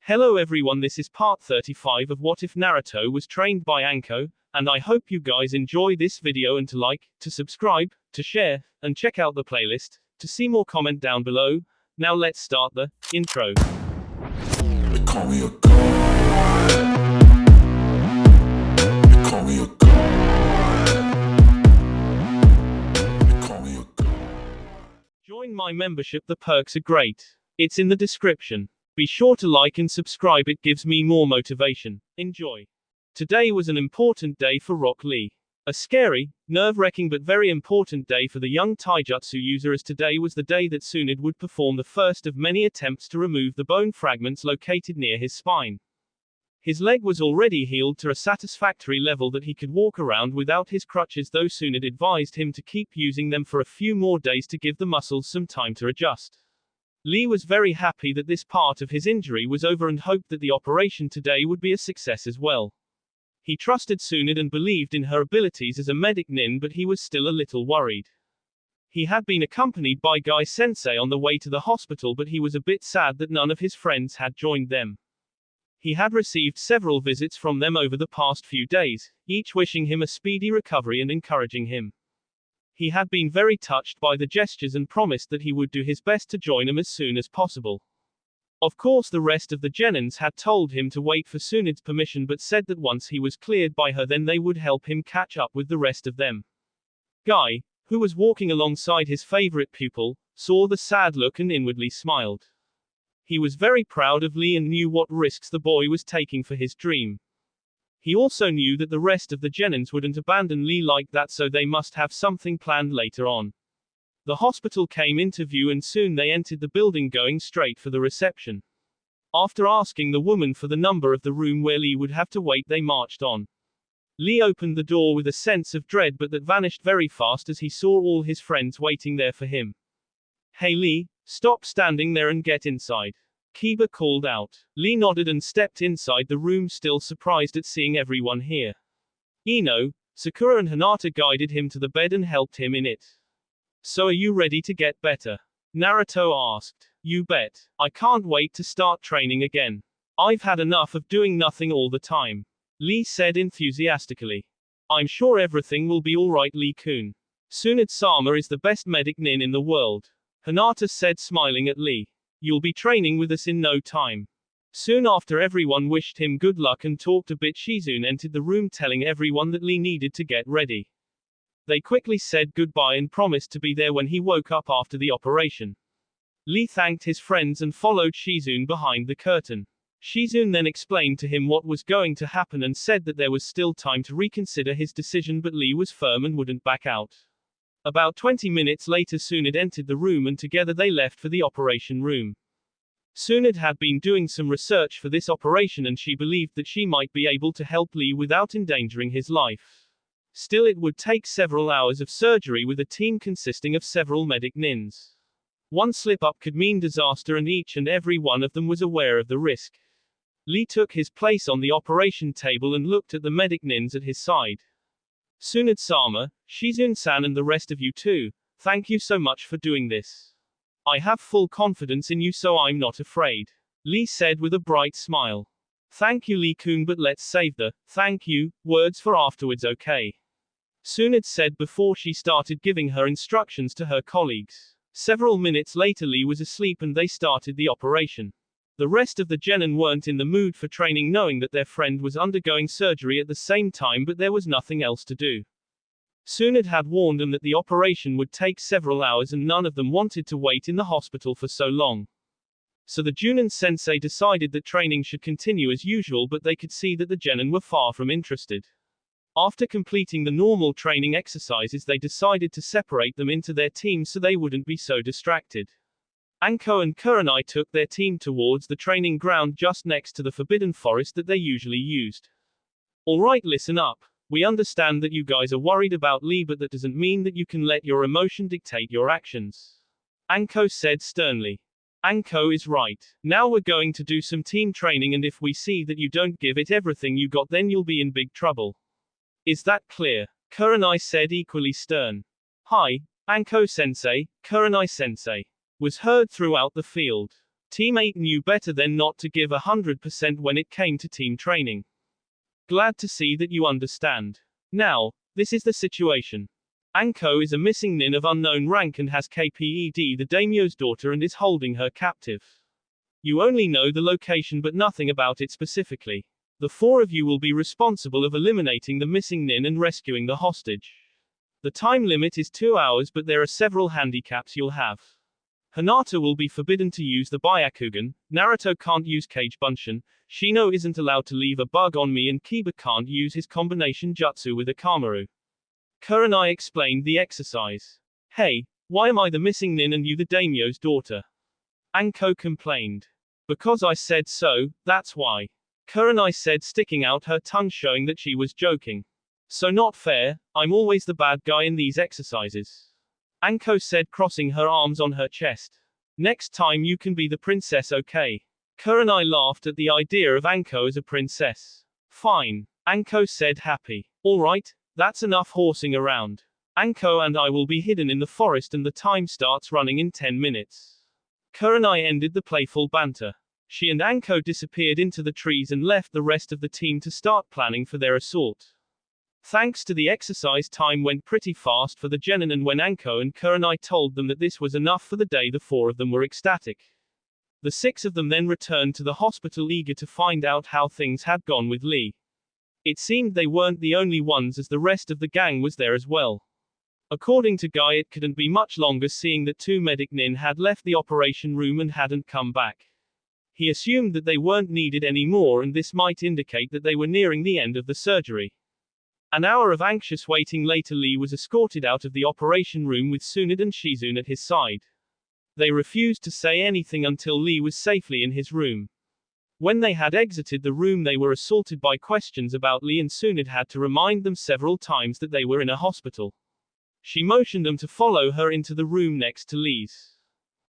Hello everyone, this is part 35 of What If Naruto was trained by Anko, and I hope you guys enjoy this video and to like, to subscribe, to share, and check out the playlist, to see more comment down below. Now let's start the intro. They call me a god. They call me a god. They call me a god. Join my membership, the perks are great. It's in the description. Be sure to like and subscribe, it gives me more motivation. Enjoy. Today was an important day for Rock Lee. A scary, nerve-wracking but very important day for the young taijutsu user, as today was the day that Tsunade would perform the first of many attempts to remove the bone fragments located near his spine. His leg was already healed to a satisfactory level that he could walk around without his crutches, though Tsunade advised him to keep using them for a few more days to give the muscles some time to adjust. Lee was very happy that this part of his injury was over and hoped that the operation today would be a success as well. He trusted Tsunade and believed in her abilities as a medic nin, but he was still a little worried. He had been accompanied by Guy Sensei on the way to the hospital, but he was a bit sad that none of his friends had joined them. He had received several visits from them over the past few days, each wishing him a speedy recovery and encouraging him. He had been very touched by the gestures and promised that he would do his best to join them as soon as possible. Of course, the rest of the genins had told him to wait for Tsunade's permission, but said that once he was cleared by her, then they would help him catch up with the rest of them. Guy, who was walking alongside his favorite pupil, saw the sad look and inwardly smiled. He was very proud of Lee and knew what risks the boy was taking for his dream. He also knew that the rest of the genins wouldn't abandon Lee like that, so they must have something planned later on. The hospital came into view and soon they entered the building, going straight for the reception. After asking the woman for the number of the room where Lee would have to wait, they marched on. Lee opened the door with a sense of dread, but that vanished very fast as he saw all his friends waiting there for him. "Hey Lee, stop standing there and get inside," Kiba called out. Lee nodded and stepped inside the room, still surprised at seeing everyone here. Ino, Sakura and Hinata guided him to the bed and helped him in it. "So are you ready to get better?" Naruto asked. "You bet. I can't wait to start training again. I've had enough of doing nothing all the time," Lee said enthusiastically. "I'm sure everything will be alright, Lee-kun. Tsunade-sama is the best medic nin in the world," Hinata said, smiling at Lee. "You'll be training with us in no time." Soon after everyone wished him good luck and talked a bit, Shizune entered the room telling everyone that Lee needed to get ready. They quickly said goodbye and promised to be there when he woke up after the operation. Lee thanked his friends and followed Shizune behind the curtain. Shizune then explained to him what was going to happen and said that there was still time to reconsider his decision, but Lee was firm and wouldn't back out. About 20 minutes later, Tsunade entered the room and together they left for the operation room. Tsunade had been doing some research for this operation and she believed that she might be able to help Lee without endangering his life. Still, it would take several hours of surgery with a team consisting of several medic nins. One slip-up could mean disaster, and each and every one of them was aware of the risk. Lee took his place on the operation table and looked at the medic nins at his side. "Tsunade-sama, Shizune-san and the rest of you too, thank you so much for doing this. I have full confidence in you, so I'm not afraid," Lee said with a bright smile. "Thank you, Lee-kun, but let's save the thank you words for afterwards, okay?" Tsunade said before she started giving her instructions to her colleagues. Several minutes later, Lee was asleep and they started the operation. The rest of the genin weren't in the mood for training, knowing that their friend was undergoing surgery at the same time, but there was nothing else to do. Tsunade had warned them that the operation would take several hours and none of them wanted to wait in the hospital for so long. So the Junin sensei decided that training should continue as usual, but they could see that the genin were far from interested. After completing the normal training exercises, they decided to separate them into their teams so they wouldn't be so distracted. Anko and Kurenai took their team towards the training ground just next to the forbidden forest that they usually used. "Alright, listen up. We understand that you guys are worried about Lee, but that doesn't mean that you can let your emotion dictate your actions," Anko said sternly. Anko is right. Now we're going to do some team training, and if we see that you don't give it everything you got, then you'll be in big trouble. Is that clear? Kurenai said, equally stern. "Hi, Anko-sensei, Kurenai-sensei," was heard throughout the field. Team 8 knew better than not to give 100% when it came to team training. Glad to see that you understand. Now, this is the situation. Anko is a missing nin of unknown rank and has kped the daimyo's daughter and is holding her captive. You only know the location but nothing about it specifically. The four of you will be responsible of eliminating the missing nin and rescuing the hostage. The time limit is 2 hours, but there are several handicaps you'll have. Hinata will be forbidden to use the Byakugan, Naruto can't use Kage Bunshin, Shino isn't allowed to leave a bug on me, and Kiba can't use his combination jutsu with Akamaru. Kurenai explained the exercise. Hey, why am I the missing nin and you the daimyo's daughter? Anko complained. Because I said so, that's why. Kurenai said, sticking out her tongue, showing that she was joking. So not fair, I'm always the bad guy in these exercises. Anko said, crossing her arms on her chest. Next time you can be the princess, okay? Kurenai laughed at the idea of Anko as a princess. Fine. Anko said, happy. Alright, that's enough horsing around. Anko and I will be hidden in the forest and the time starts running in 10 minutes. Kurenai ended the playful banter. She and Anko disappeared into the trees and left the rest of the team to start planning for their assault. Thanks to the exercise, time went pretty fast for the genin, and when Anko and Kurenai told them that this was enough for the day, the four of them were ecstatic. The 6 of them then returned to the hospital, eager to find out how things had gone with Lee. It seemed they weren't the only ones, as the rest of the gang was there as well. According to Guy, it couldn't be much longer, seeing that 2 medic nin had left the operation room and hadn't come back. He assumed that they weren't needed anymore, and this might indicate that they were nearing the end of the surgery. An hour of anxious waiting later, Lee was escorted out of the operation room with Tsunade and Shizune at his side. They refused to say anything until Lee was safely in his room. When they had exited the room, they were assaulted by questions about Lee, and Tsunade had to remind them several times that they were in a hospital. She motioned them to follow her into the room next to Lee's.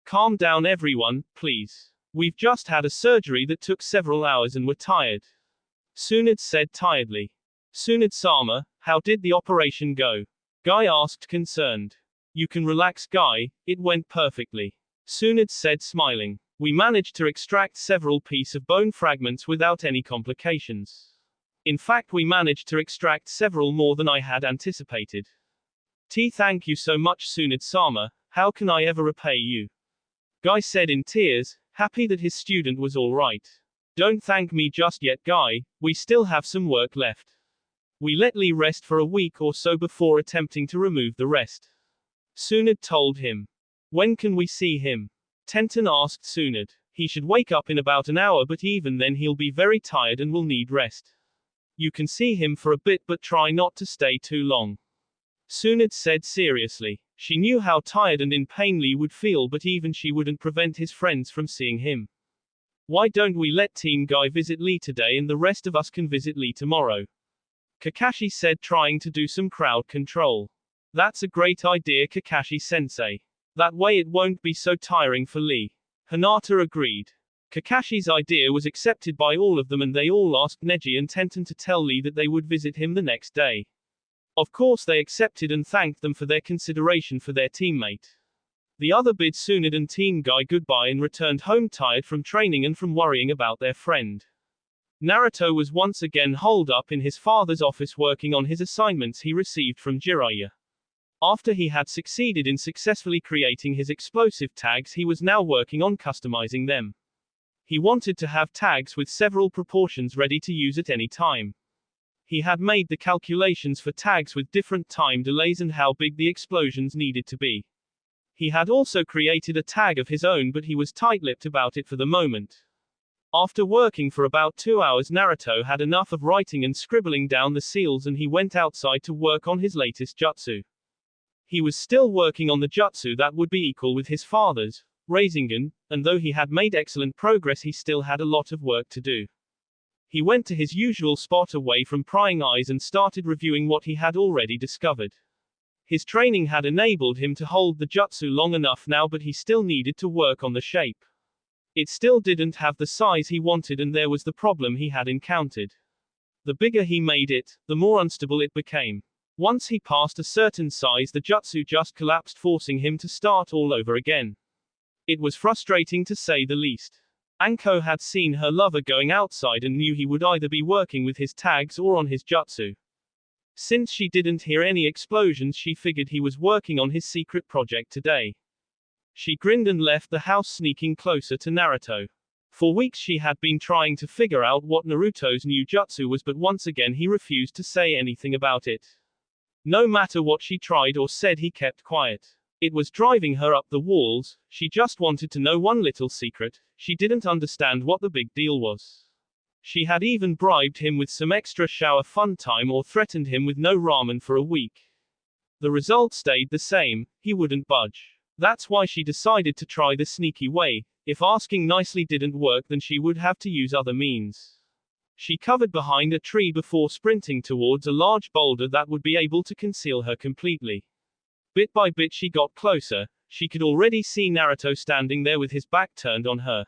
Calm down everyone, please. We've just had a surgery that took several hours and we're tired. Tsunade said tiredly. Tsunade-sama, how did the operation go? Guy asked, concerned. You can relax, Guy, it went perfectly. Tsunade said, smiling. We managed to extract several pieces of bone fragments without any complications. In fact, we managed to extract several more than I had anticipated. Thank you so much, Tsunade-sama, how can I ever repay you? Guy said in tears, happy that his student was all right. Don't thank me just yet, Guy, we still have some work left. We let Lee rest for a week or so before attempting to remove the rest. Tsunade told him. When can we see him? Tenten asked Tsunade. He should wake up in about an hour, but even then he'll be very tired and will need rest. You can see him for a bit, but try not to stay too long. Tsunade said seriously. She knew how tired and in pain Lee would feel, but even she wouldn't prevent his friends from seeing him. Why don't we let Team Guy visit Lee today and the rest of us can visit Lee tomorrow? Kakashi said, trying to do some crowd control. That's a great idea, Kakashi-sensei. That way it won't be so tiring for Lee. Hinata agreed. Kakashi's idea was accepted by all of them, and they all asked Neji and Tenten to tell Lee that they would visit him the next day. Of course they accepted and thanked them for their consideration for their teammate. The other bid Tsunade and Team Guy goodbye and returned home tired from training and from worrying about their friend. Naruto was once again holed up in his father's office working on his assignments he received from Jiraiya. After he had succeeded in successfully creating his explosive tags, he was now working on customizing them. He wanted to have tags with several proportions ready to use at any time. He had made the calculations for tags with different time delays and how big the explosions needed to be. He had also created a tag of his own, but he was tight-lipped about it for the moment. After working for about 2 hours, Naruto had enough of writing and scribbling down the seals, and he went outside to work on his latest jutsu. He was still working on the jutsu that would be equal with his father's, Rasengan, and though he had made excellent progress, he still had a lot of work to do. He went to his usual spot away from prying eyes and started reviewing what he had already discovered. His training had enabled him to hold the jutsu long enough now, but he still needed to work on the shape. It still didn't have the size he wanted, and there was the problem he had encountered. The bigger he made it, the more unstable it became. Once he passed a certain size, the jutsu just collapsed, forcing him to start all over again. It was frustrating to say the least. Anko had seen her lover going outside and knew he would either be working with his tags or on his jutsu. Since she didn't hear any explosions, she figured he was working on his secret project today. She grinned and left the house, sneaking closer to Naruto. For weeks she had been trying to figure out what Naruto's new jutsu was, but once again he refused to say anything about it. No matter what she tried or said, he kept quiet. It was driving her up the walls. She just wanted to know one little secret. She didn't understand what the big deal was. She had even bribed him with some extra shower fun time or threatened him with no ramen for a week. The result stayed the same, he wouldn't budge. That's why she decided to try the sneaky way. If asking nicely didn't work, then she would have to use other means. She covered behind a tree before sprinting towards a large boulder that would be able to conceal her completely. Bit by bit she got closer. She could already see Naruto standing there with his back turned on her.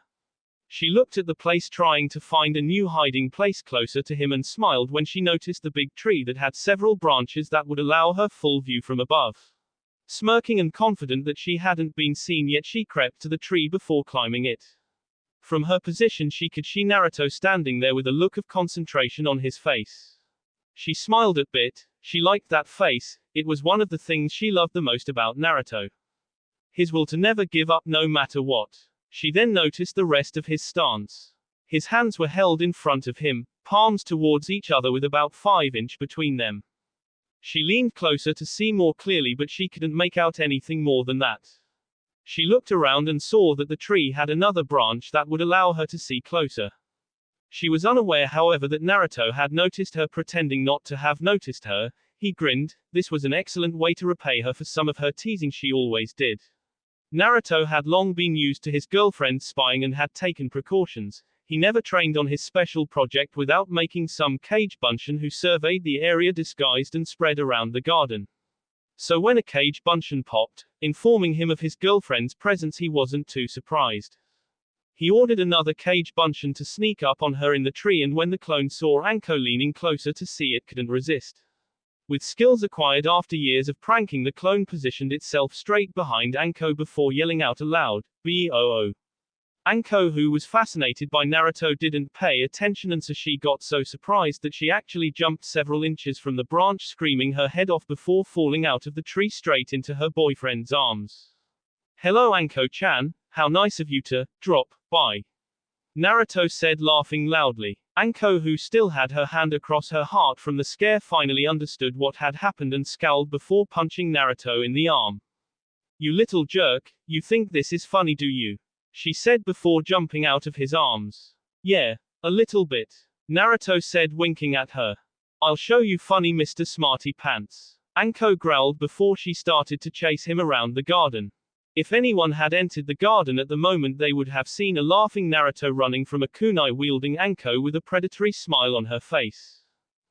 She looked at the place, trying to find a new hiding place closer to him, and smiled when she noticed the big tree that had several branches that would allow her full view from above. Smirking and confident that she hadn't been seen yet, she crept to the tree before climbing it. From her position she could see Naruto standing there with a look of concentration on his face. She smiled a bit. She liked that face. It was one of the things she loved the most about Naruto. His will to never give up no matter what. She then noticed the rest of his stance. His hands were held in front of him, palms towards each other with about 5 inches between them. She leaned closer to see more clearly, but she couldn't make out anything more than that. She looked around and saw that the tree had another branch that would allow her to see closer. She was unaware, however, that Naruto had noticed her, pretending not to have noticed her. He grinned. This was an excellent way to repay her for some of her teasing she always did. Naruto had long been used to his girlfriend's spying and had taken precautions. He never trained on his special project without making some cage bunshin who surveyed the area disguised and spread around the garden. So when a cage bunshin popped, informing him of his girlfriend's presence, he wasn't too surprised. He ordered another cage bunshin to sneak up on her in the tree, and when the clone saw Anko leaning closer to see it, couldn't resist. With skills acquired after years of pranking, the clone positioned itself straight behind Anko before yelling out aloud, "Boo!" Anko, who was fascinated by Naruto, didn't pay attention, and so she got so surprised that she actually jumped several inches from the branch, screaming her head off before falling out of the tree straight into her boyfriend's arms. "Hello, Anko-chan, how nice of you to drop by," Naruto said, laughing loudly. Anko, who still had her hand across her heart from the scare, finally understood what had happened and scowled before punching Naruto in the arm. "You little jerk, you think this is funny, do you?" she said before jumping out of his arms. "Yeah, a little bit," Naruto said, winking at her. "I'll show you funny, Mr. Smarty Pants," Anko growled before she started to chase him around the garden. If anyone had entered the garden at the moment, they would have seen a laughing Naruto running from a kunai wielding Anko with a predatory smile on her face.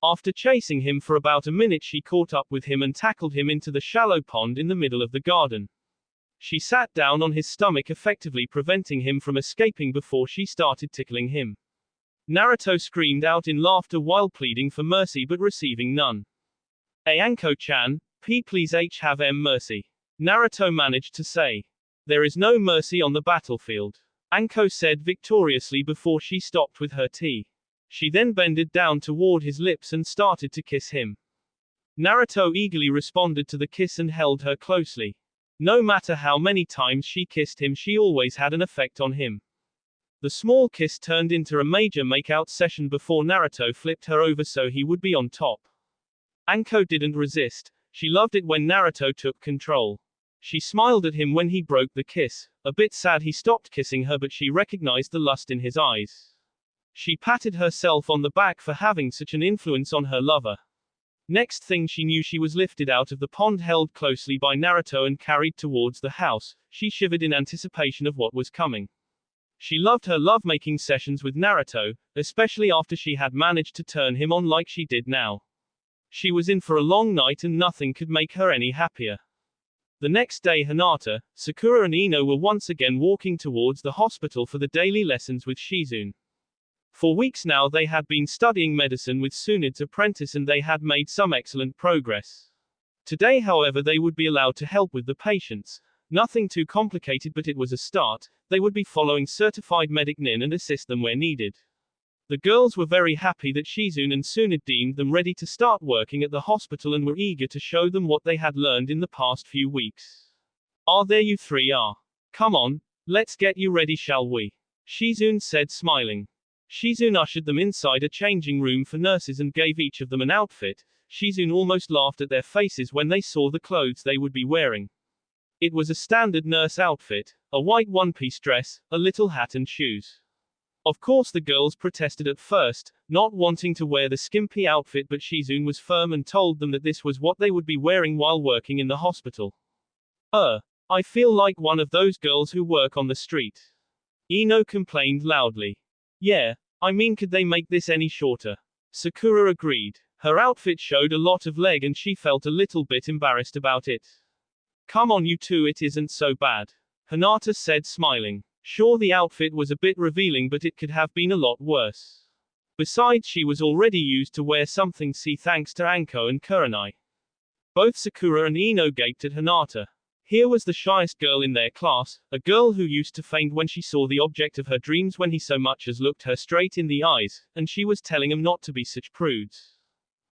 After chasing him for about a minute, she caught up with him and tackled him into the shallow pond in the middle of the garden. She sat down on his stomach, effectively preventing him from escaping before she started tickling him. Naruto screamed out in laughter while pleading for mercy but receiving none. "Hey Anko-chan, please have mercy," Naruto managed to say. "There is no mercy on the battlefield," Anko said victoriously before she stopped with her tea. She then bended down toward his lips and started to kiss him. Naruto eagerly responded to the kiss and held her closely. No matter how many times she kissed him, she always had an effect on him. The small kiss turned into a major makeout session before Naruto flipped her over so he would be on top. Anko didn't resist. She loved it when Naruto took control. She smiled at him when he broke the kiss. A bit sad he stopped kissing her, but she recognized the lust in his eyes. She patted herself on the back for having such an influence on her lover. Next thing she knew, she was lifted out of the pond, held closely by Naruto, and carried towards the house. She shivered in anticipation of what was coming. She loved her lovemaking sessions with Naruto, especially after she had managed to turn him on like she did now. She was in for a long night and nothing could make her any happier. The next day, Hinata, Sakura and Ino were once again walking towards the hospital for the daily lessons with Shizune. For weeks now they had been studying medicine with Tsunade's apprentice and they had made some excellent progress. Today, however, they would be allowed to help with the patients. Nothing too complicated, but it was a start. They would be following certified medic nin and assist them where needed. The girls were very happy that Shizune and Suna deemed them ready to start working at the hospital and were eager to show them what they had learned in the past few weeks. "Ah, there you three are. Come on, let's get you ready, shall we?" Shizune said, smiling. Shizune ushered them inside a changing room for nurses and gave each of them an outfit. Shizune almost laughed at their faces when they saw the clothes they would be wearing. It was a standard nurse outfit, a white one-piece dress, a little hat and shoes. Of course the girls protested at first, not wanting to wear the skimpy outfit, but Shizune was firm and told them that this was what they would be wearing while working in the hospital. I feel like one of those girls who work on the street." Ino complained loudly. "Yeah, I mean, could they make this any shorter?" Sakura agreed. Her outfit showed a lot of leg and she felt a little bit embarrassed about it. "Come on you two, it isn't so bad," Hinata said, smiling. Sure, the outfit was a bit revealing, but it could have been a lot worse. Besides, she was already used to wear something thanks to Anko and Kurenai. Both Sakura and Ino gaped at Hinata. Here was the shyest girl in their class, a girl who used to faint when she saw the object of her dreams when he so much as looked her straight in the eyes, and she was telling him not to be such prudes.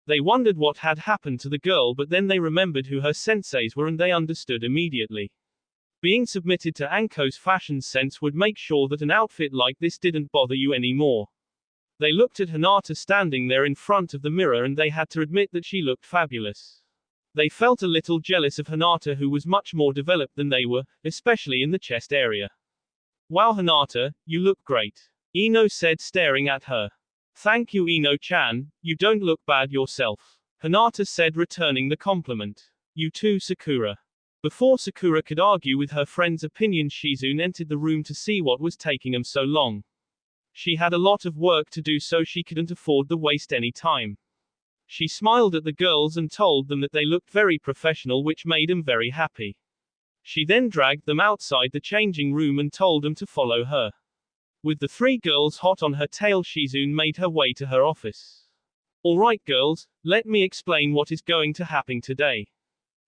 They wondered what had happened to the girl, but then they remembered who her senseis were and they understood immediately. Being submitted to Anko's fashion sense would make sure that an outfit like this didn't bother you anymore. They looked at Hinata standing there in front of the mirror and they had to admit that she looked fabulous. They felt a little jealous of Hinata, who was much more developed than they were, especially in the chest area. "Wow Hinata, you look great," Ino said, staring at her. "Thank you Ino-chan, you don't look bad yourself," Hinata said, returning the compliment. "You too Sakura." Before Sakura could argue with her friend's opinion, Shizune entered the room to see what was taking them so long. She had a lot of work to do, so she couldn't afford to waste any time. She smiled at the girls and told them that they looked very professional, which made them very happy. She then dragged them outside the changing room and told them to follow her. With the three girls hot on her tail, Shizune made her way to her office. "Alright girls, let me explain what is going to happen today,"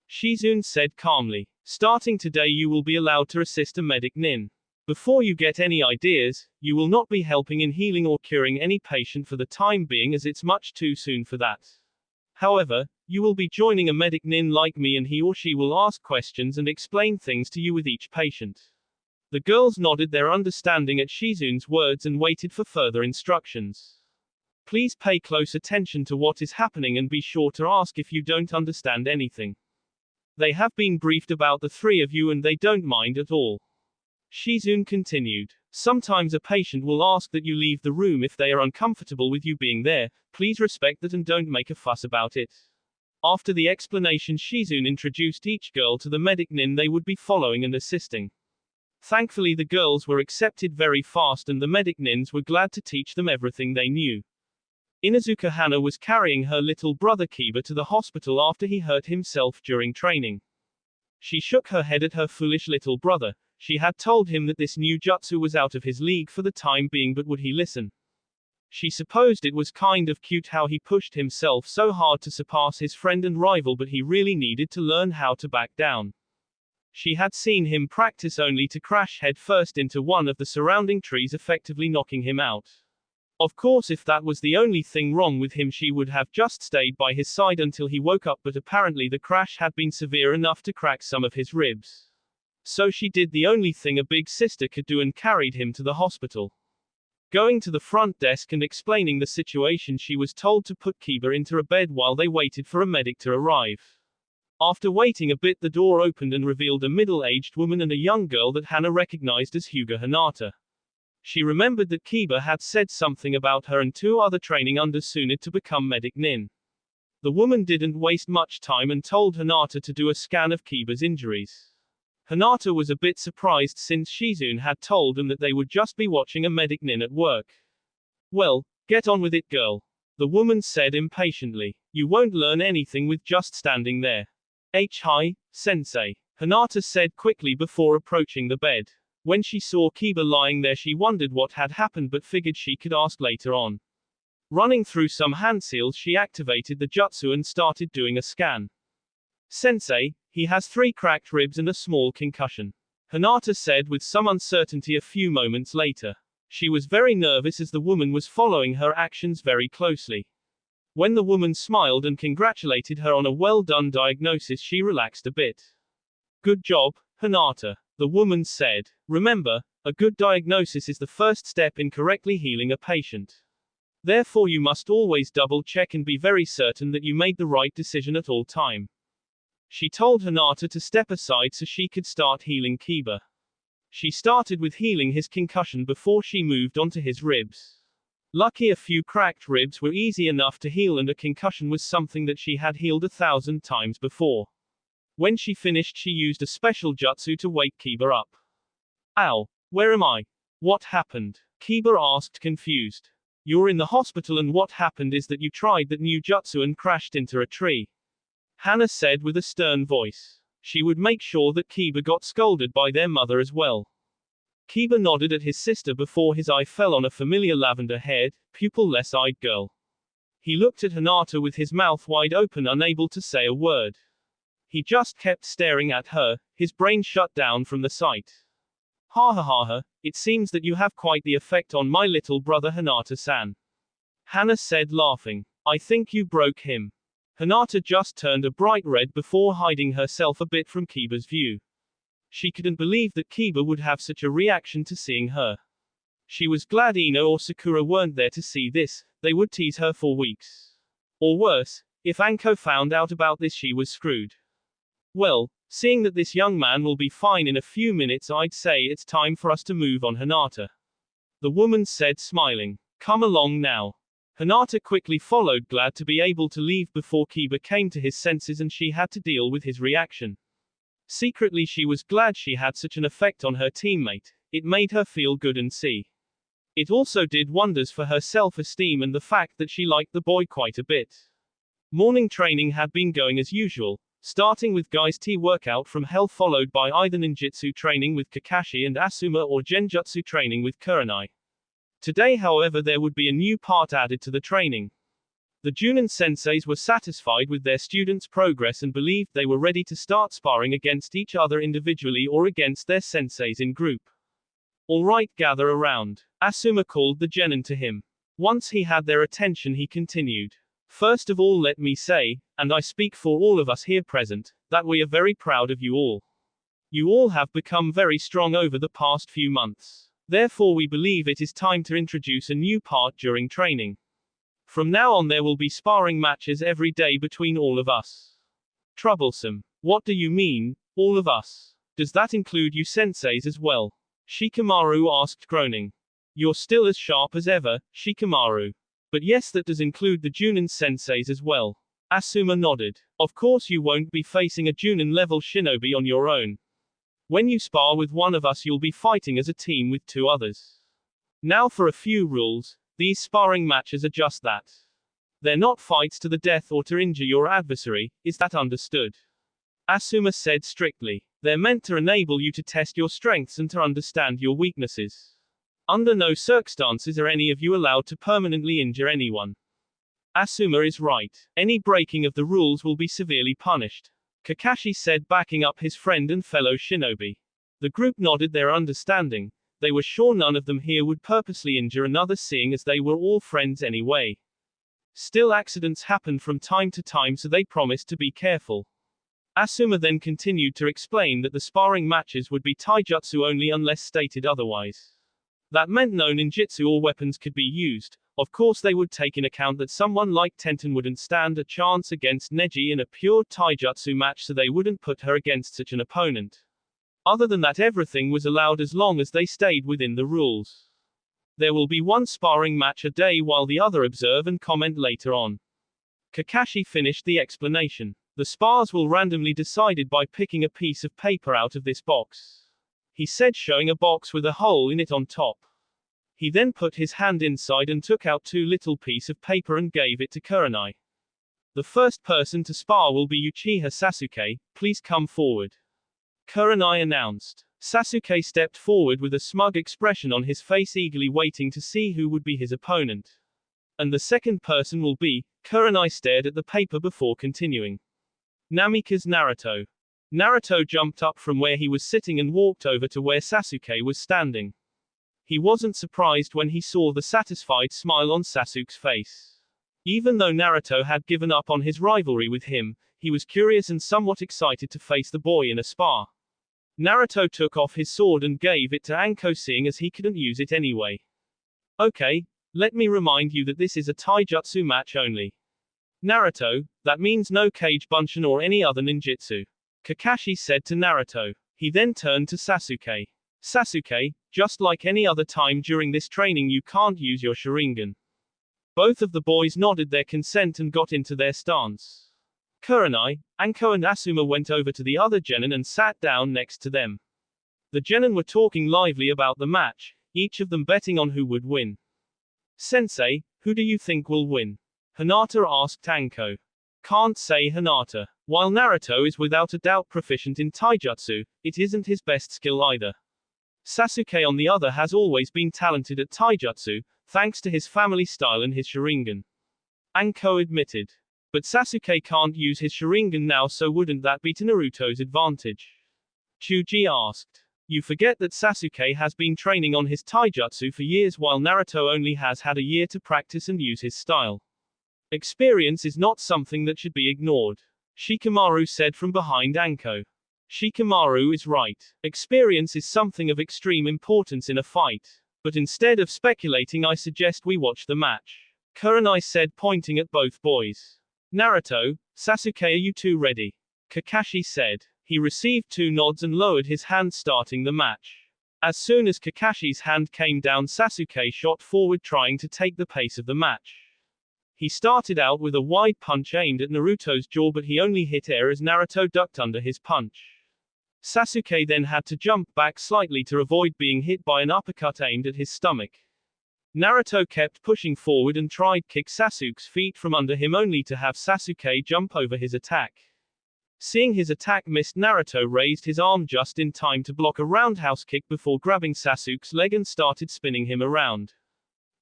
Shizune said calmly. "Starting today you will be allowed to assist a medic nin. Before you get any ideas, you will not be helping in healing or curing any patient for the time being, as it's much too soon for that. However, you will be joining a medic nin like me and he or she will ask questions and explain things to you with each patient." The girls nodded their understanding at Shizune's words and waited for further instructions. "Please pay close attention to what is happening and be sure to ask if you don't understand anything. They have been briefed about the three of you and they don't mind at all," Shizune continued. "Sometimes a patient will ask that you leave the room if they are uncomfortable with you being there. Please respect that and don't make a fuss about it." After the explanation, Shizune introduced each girl to the medic nin they would be following and assisting. Thankfully the girls were accepted very fast and the medic nins were glad to teach them everything they knew. Inuzuka Hana was carrying her little brother Kiba to the hospital after he hurt himself during training. She shook her head at her foolish little brother. She had told him that this new jutsu was out of his league for the time being, but would he listen? She supposed it was kind of cute how he pushed himself so hard to surpass his friend and rival, but he really needed to learn how to back down. She had seen him practice only to crash headfirst into one of the surrounding trees, effectively knocking him out. Of course, if that was the only thing wrong with him, she would have just stayed by his side until he woke up, but apparently the crash had been severe enough to crack some of his ribs. So she did the only thing a big sister could do and carried him to the hospital. Going to the front desk and explaining the situation, she was told to put Kiba into a bed while they waited for a medic to arrive. After waiting a bit, the door opened and revealed a middle-aged woman and a young girl that Hana recognized as Hyuga Hinata. She remembered that Kiba had said something about her and two other training under Tsunade to become medic nin. The woman didn't waste much time and told Hinata to do a scan of Kiba's injuries. Hinata was a bit surprised since Shizune had told them that they would just be watching a medic nin at work. "Well, get on with it, girl," the woman said impatiently. "You won't learn anything with just standing there." "Hi, sensei," Hinata said quickly before approaching the bed. When she saw Kiba lying there, she wondered what had happened but figured she could ask later on. Running through some hand seals, she activated the jutsu and started doing a scan. "Sensei, He has 3 cracked ribs and a small concussion, Hinata said with some uncertainty a few moments later. She was very nervous as the woman was following her actions very closely. When the woman smiled and congratulated her on a well-done diagnosis, she relaxed a bit. Good job, Hinata, the woman said. Remember, a good diagnosis is the first step in correctly healing a patient. Therefore you must always double-check and be very certain that you made the right decision at all time. She told Hinata to step aside so she could start healing Kiba. She started with healing his concussion before she moved on to his ribs. Lucky a few cracked ribs were easy enough to heal and a concussion was something that she had healed 1,000 times before. When she finished she used a special jutsu to wake Kiba up. Ow, where am I? What happened? Kiba asked confused. You're in the hospital and what happened is that you tried that new jutsu and crashed into a tree. Hana said with a stern voice. She would make sure that Kiba got scolded by their mother as well. Kiba nodded at his sister before his eye fell on a familiar lavender-haired, pupil-less-eyed girl. He looked at Hinata with his mouth wide open, unable to say a word. He just kept staring at her, his brain shut down from the sight. Ha ha ha ha, it seems that you have quite the effect on my little brother Hinata-san. Hana said laughing. I think you broke him. Hinata just turned a bright red before hiding herself a bit from Kiba's view. She couldn't believe that Kiba would have such a reaction to seeing her. She was glad Ino or Sakura weren't there to see this, they would tease her for weeks. Or worse, if Anko found out about this she was screwed. Well, seeing that this young man will be fine in a few minutes, I'd say it's time for us to move on, Hinata. The woman said smiling. Come along now. Hinata quickly followed, glad to be able to leave before Kiba came to his senses and she had to deal with his reaction. Secretly she was glad she had such an effect on her teammate, it made her feel good and see. It also did wonders for her self-esteem and the fact that she liked the boy quite a bit. Morning training had been going as usual, starting with Guy's tea workout from hell, followed by either ninjutsu training with Kakashi and Asuma or genjutsu training with Kurenai. Today, however, there would be a new part added to the training. The Junin senseis were satisfied with their students' progress and believed they were ready to start sparring against each other individually or against their senseis in group. Alright, gather around. Asuma called the genin to him. Once he had their attention he continued. First of all let me say, and I speak for all of us here present, that we are very proud of you all. You all have become very strong over the past few months. Therefore we believe it is time to introduce a new part during training. From now on there will be sparring matches every day between all of us. Troublesome. What do you mean, all of us? Does that include you senseis as well? Shikamaru asked, groaning. You're still as sharp as ever, Shikamaru. But yes, that does include the Junin senseis as well. Asuma nodded. Of course you won't be facing a Junin level shinobi on your own. When you spar with one of us you'll be fighting as a team with 2 others. Now for a few rules. These sparring matches are just that. They're not fights to the death or to injure your adversary, is that understood? Asuma said strictly. They're meant to enable you to test your strengths and to understand your weaknesses. Under no circumstances are any of you allowed to permanently injure anyone. Asuma is right. Any breaking of the rules will be severely punished. Kakashi said, backing up his friend and fellow shinobi. The group nodded their understanding. They were sure none of them here would purposely injure another, seeing as they were all friends anyway. Still, accidents happen from time to time, so they promised to be careful. Asuma then continued to explain that the sparring matches would be taijutsu only unless stated otherwise. That meant no ninjutsu or weapons could be used. Of course they would take in account that someone like Tenten wouldn't stand a chance against Neji in a pure taijutsu match, so they wouldn't put her against such an opponent. Other than that, everything was allowed as long as they stayed within the rules. There will be 1 sparring match a day while the other observe and comment later on. Kakashi finished the explanation. The spars will randomly decided by picking a piece of paper out of this box. He said, showing a box with a hole in it on top. He then put his hand inside and took out 2 little pieces of paper and gave it to Kurenai. The first person to spar will be Uchiha Sasuke, please come forward. Kurenai announced. Sasuke stepped forward with a smug expression on his face, eagerly waiting to see who would be his opponent. And the second person will be, Kurenai stared at the paper before continuing. Namikaze Naruto. Naruto jumped up from where he was sitting and walked over to where Sasuke was standing. He wasn't surprised when he saw the satisfied smile on Sasuke's face. Even though Naruto had given up on his rivalry with him, he was curious and somewhat excited to face the boy in a spar. Naruto took off his sword and gave it to Anko, seeing as he couldn't use it anyway. Okay, let me remind you that this is a taijutsu match only. Naruto, that means no cage bunshin or any other ninjutsu. Kakashi said to Naruto. He then turned to Sasuke. Sasuke, just like any other time during this training you can't use your Sharingan. Both of the boys nodded their consent and got into their stance. Kurenai, Anko and Asuma went over to the other genin and sat down next to them. The genin were talking lively about the match, each of them betting on who would win. Sensei, who do you think will win? Hinata asked Anko. Can't say Hinata. While Naruto is without a doubt proficient in taijutsu, it isn't his best skill either. Sasuke on the other has always been talented at taijutsu, thanks to his family style and his Sharingan. Anko admitted. But Sasuke can't use his Sharingan now, so wouldn't that be to Naruto's advantage? Chuji asked. You forget that Sasuke has been training on his taijutsu for years while Naruto only has had a year to practice and use his style. Experience is not something that should be ignored. Shikamaru said from behind Anko. Shikamaru is right. Experience is something of extreme importance in a fight. But instead of speculating, I suggest we watch the match. Kurenai said, pointing at both boys. Naruto, Sasuke, are you two ready? Kakashi said. He received two nods and lowered his hand, starting the match. As soon as Kakashi's hand came down, Sasuke shot forward, trying to take the pace of the match. He started out with a wide punch aimed at Naruto's jaw, but he only hit air as Naruto ducked under his punch. Sasuke then had to jump back slightly to avoid being hit by an uppercut aimed at his stomach. Naruto kept pushing forward and tried kick Sasuke's feet from under him, only to have Sasuke jump over his attack. Seeing his attack missed, Naruto raised his arm just in time to block a roundhouse kick before grabbing Sasuke's leg and started spinning him around.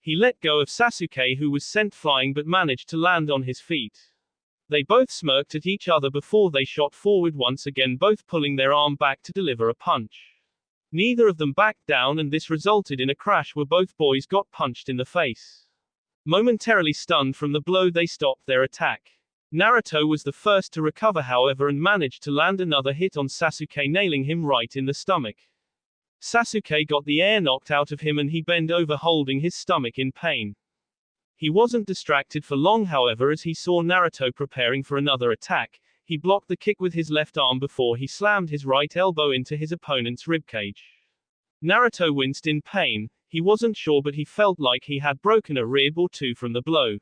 He let go of Sasuke, who was sent flying but managed to land on his feet. They both smirked at each other before they shot forward once again, both pulling their arm back to deliver a punch. Neither of them backed down, and this resulted in a crash where both boys got punched in the face. Momentarily stunned from the blow, they stopped their attack. Naruto was the first to recover, however, and managed to land another hit on Sasuke, nailing him right in the stomach. Sasuke got the air knocked out of him and he bent over, holding his stomach in pain. He wasn't distracted for long, however, as he saw Naruto preparing for another attack. He blocked the kick with his left arm before he slammed his right elbow into his opponent's ribcage. Naruto winced in pain. He wasn't sure, but he felt like he had broken a rib or two from the blow.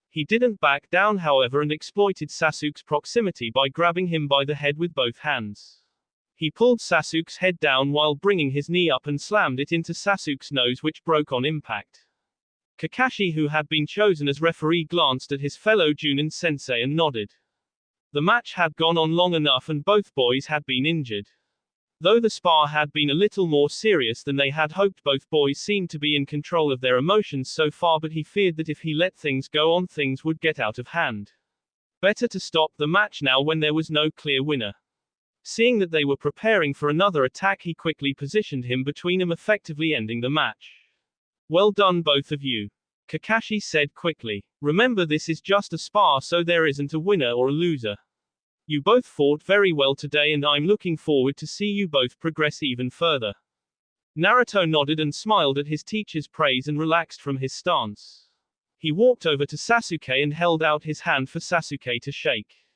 He didn't back down, however, and exploited Sasuke's proximity by grabbing him by the head with both hands. He pulled Sasuke's head down while bringing his knee up and slammed it into Sasuke's nose, which broke on impact. Kakashi, who had been chosen as referee, glanced at his fellow Junin sensei and nodded. The match had gone on long enough and both boys had been injured. Though the spar had been a little more serious than they had hoped, both boys seemed to be in control of their emotions so far, but he feared that if he let things go on, things would get out of hand. Better to stop the match now when there was no clear winner. Seeing that they were preparing for another attack, he quickly positioned him between them, effectively ending the match. Well done, both of you. Kakashi said quickly. Remember, this is just a spar, so there isn't a winner or a loser. You both fought very well today, and I'm looking forward to see you both progress even further. Naruto nodded and smiled at his teacher's praise and relaxed from his stance. He walked over to Sasuke and held out his hand for Sasuke to shake.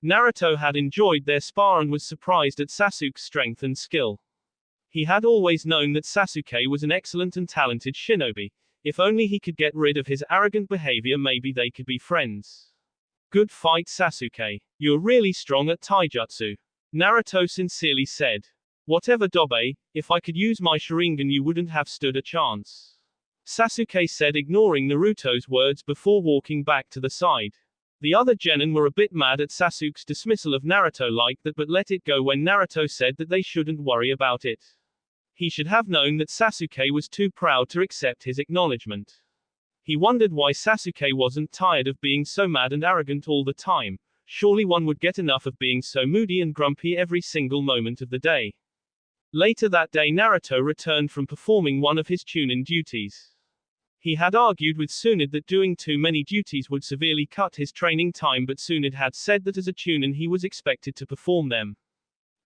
Naruto had enjoyed their spar and was surprised at Sasuke's strength and skill. He had always known that Sasuke was an excellent and talented shinobi. If only he could get rid of his arrogant behavior, maybe they could be friends. Good fight, Sasuke. You're really strong at taijutsu. Naruto sincerely said. Whatever, Dobe, if I could use my Sharingan you wouldn't have stood a chance. Sasuke said, ignoring Naruto's words before walking back to the side. The other genin were a bit mad at Sasuke's dismissal of Naruto like that, but let it go when Naruto said that they shouldn't worry about it. He should have known that Sasuke was too proud to accept his acknowledgement. He wondered why Sasuke wasn't tired of being so mad and arrogant all the time. Surely one would get enough of being so moody and grumpy every single moment of the day. Later that day, Naruto returned from performing one of his chunin duties. He had argued with Tsunade that doing too many duties would severely cut his training time, but Tsunade had said that as a chunin he was expected to perform them.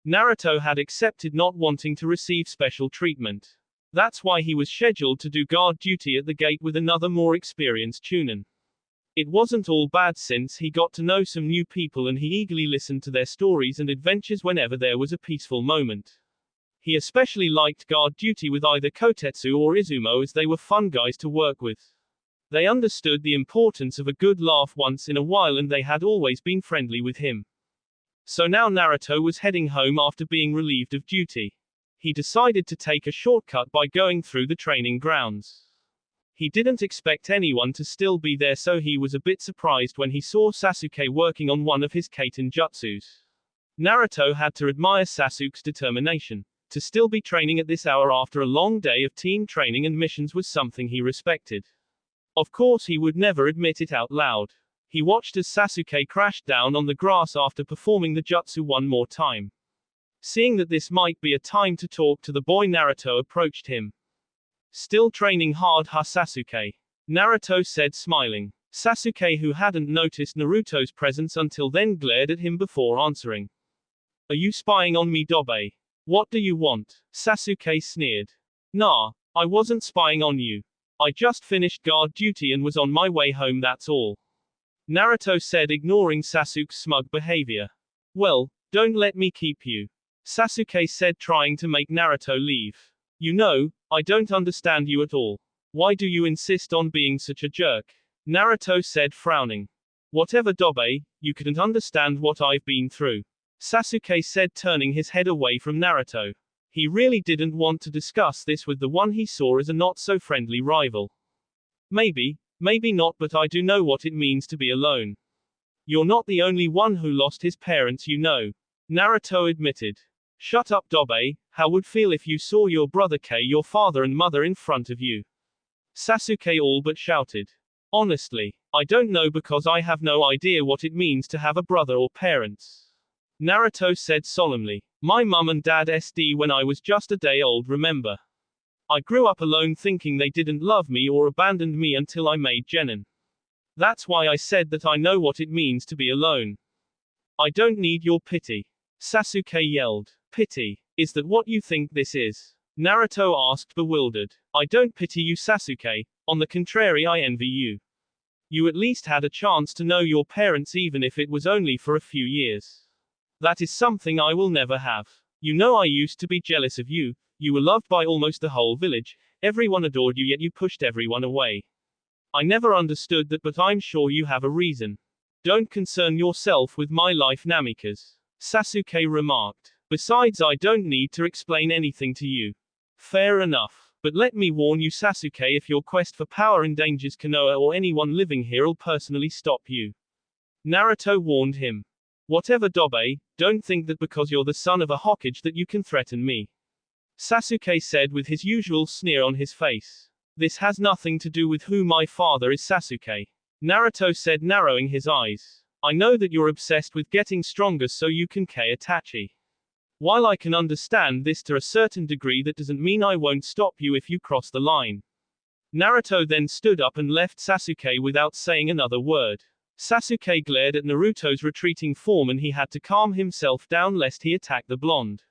Naruto had accepted, not wanting to receive special treatment. That's why he was scheduled to do guard duty at the gate with another more experienced chunin. It wasn't all bad since he got to know some new people and he eagerly listened to their stories and adventures whenever there was a peaceful moment. He especially liked guard duty with either Kotetsu or Izumo, as they were fun guys to work with. They understood the importance of a good laugh once in a while and they had always been friendly with him. So now Naruto was heading home after being relieved of duty. He decided to take a shortcut by going through the training grounds. He didn't expect anyone to still be there, so he was a bit surprised when he saw Sasuke working on one of his Kaiten jutsus. Naruto had to admire Sasuke's determination. To still be training at this hour after a long day of team training and missions was something he respected. Of course, he would never admit it out loud. He watched as Sasuke crashed down on the grass after performing the jutsu one more time. Seeing that this might be a time to talk to the boy, Naruto approached him. Still training hard, huh, Sasuke? Naruto said, smiling. Sasuke, who hadn't noticed Naruto's presence until then, glared at him before answering. Are you spying on me, Dobe? What do you want? Sasuke sneered. Nah, I wasn't spying on you. I just finished guard duty and was on my way home, that's all. Naruto said, ignoring Sasuke's smug behavior. Well, don't let me keep you. Sasuke said, trying to make Naruto leave. You know, I don't understand you at all. Why do you insist on being such a jerk? Naruto said, frowning. Whatever, Dobe, you couldn't understand what I've been through. Sasuke said, turning his head away from Naruto. He really didn't want to discuss this with the one he saw as a not-so-friendly rival. Maybe not, but I do know what it means to be alone. You're not the only one who lost his parents, you know. Naruto admitted. Shut up, Dobe. How would feel if you saw your brother K, your father and mother, in front of you? Sasuke all but shouted. Honestly, I don't know, because I have no idea what it means to have a brother or parents. Naruto said solemnly. My mum and dad SD when I was just a day old, remember? I grew up alone thinking they didn't love me or abandoned me until I made Genin. That's why I said that I know what it means to be alone. I don't need your pity. Sasuke yelled. Pity? Is that what you think this is? Naruto asked, bewildered. I don't pity you, Sasuke. On the contrary, I envy you. You at least had a chance to know your parents, even if it was only for a few years. That is something I will never have. You know, I used to be jealous of you. You were loved by almost the whole village. Everyone adored you, yet you pushed everyone away. I never understood that, but I'm sure you have a reason. Don't concern yourself with my life, Namikaze. Sasuke remarked. Besides, I don't need to explain anything to you. Fair enough. But let me warn you, Sasuke, if your quest for power endangers Konoha or anyone living here, I'll personally stop you. Naruto warned him. Whatever, Dobe, don't think that because you're the son of a Hokage that you can threaten me. Sasuke said with his usual sneer on his face. This has nothing to do with who my father is, Sasuke. Naruto said, narrowing his eyes. I know that you're obsessed with getting stronger so you can Itachi. While I can understand this to a certain degree, that doesn't mean I won't stop you if you cross the line. Naruto then stood up and left Sasuke without saying another word. Sasuke glared at Naruto's retreating form and he had to calm himself down lest he attack the blonde.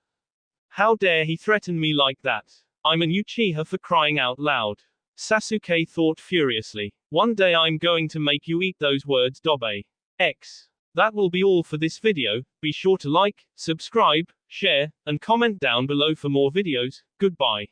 How dare he threaten me like that? I'm an Uchiha, for crying out loud. Sasuke thought furiously. One day I'm going to make you eat those words, Dobe. X. That will be all for this video. Be sure to like, subscribe, share, and comment down below for more videos. Goodbye.